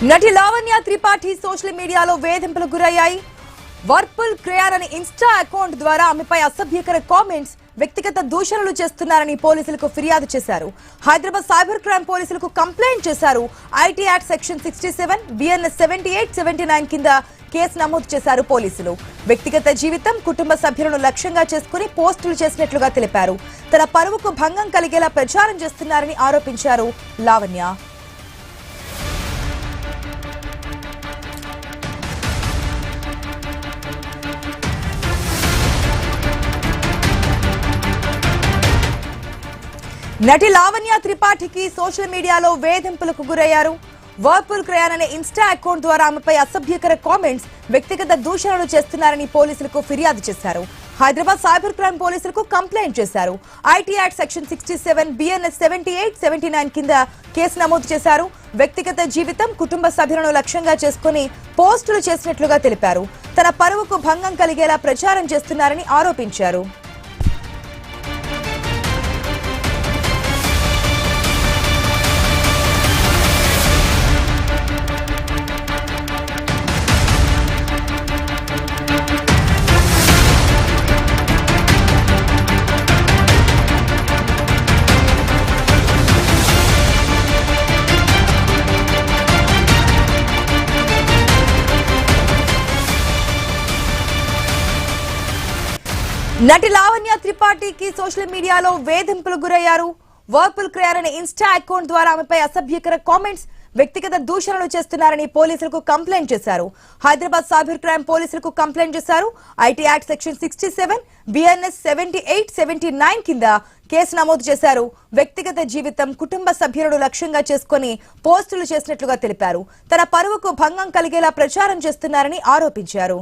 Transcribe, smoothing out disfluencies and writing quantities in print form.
నటి లావణ్య త్రిపాఠి సోషల్ మీడియాలో వేధింపులకు గురయ్యాయి. వర్పుల్ క్రేయర్ అనే ఇన్స్టా అకౌంట్ ద్వారా ఆమెపై అసభ్యకర కామెంట్స్, వ్యక్తిగత దూషణలు చేస్తున్నారని పోలీసులకు ఫిర్యాదు చేశారు. హైదరాబాద్ సైబర్ క్రైమ్ పోలీసులకు కంప్లైంట్ చేశారు. ఐటీ యాక్ట్ సెక్షన్ 67, BNS 78, 79 కింద కేసు నమోదు చేశారు పోలీసులు. వ్యక్తిగత జీవితం, కుటుంబ సభ్యులను లక్ష్యంగా చేసుకుని పోస్టులు చేసినట్లుగా తెలిపారు. తన పరువుకు భంగం కలిగేలా ప్రచారం చేస్తున్నారని ఆరోపించారు లావణ్య. నటి లావణ్య త్రిపాఠికి సోషల్ మీడియాలో వేధింపులకు గురయ్యారు. వర్పుల్ క్రేయర్ అనే ఇన్స్టా అకౌంట్ ద్వారా ఆమెపై అసభ్యకర కామెంట్స్, వ్యక్తిగత దూషణలు చేస్తున్నారని పోలీసులకు ఫిర్యాదు చేశారు. హైదరాబాద్ సైబర్ క్రైమ్ పోలీసులకు కంప్లైంట్ చేశారు. ఐటీ యాక్ట్ సెక్షన్ 67, BNS 78, 79 కింద కేసు నమోదు చేశారు. వ్యక్తిగత జీవితం, కుటుంబ సభ్యులను లక్ష్యంగా చేసుకుని పోస్టులు చేసినట్లుగా తెలిపారు. తన పరువుకు భంగం కలిగేలా ప్రచారం చేస్తున్నారని ఆరోపించారు. నటి లావణ్య త్రిపాఠికి సోషల్ మీడియాలో వేధింపులకు గురయ్యారు. వర్పుల్ క్రేయర్ అనే ఇన్స్టా అకౌంట్ ద్వారా ఆమెపై అసభ్యకర కామెంట్స్, వ్యక్తిగత దూషణలు చేస్తున్నారని పోలీసులకు కంప్లైంట్ చేశారు. హైదరాబాద్ సైబర్ క్రైమ్ పోలీసులకు కంప్లైంట్ చేశారు. ఐటీ యాక్ట్ సెక్షన్ 67, BNS 78, 79 కింద కేసు నమోదు చేశారు. వ్యక్తిగత జీవితం, కుటుంబ సభ్యులను లక్ష్యంగా చేసుకుని పోస్టులు చేసినట్లుగా తెలిపారు. తన పరువుకు భంగం కలిగేలా ప్రచారం చేస్తున్నారని ఆరోపించారు.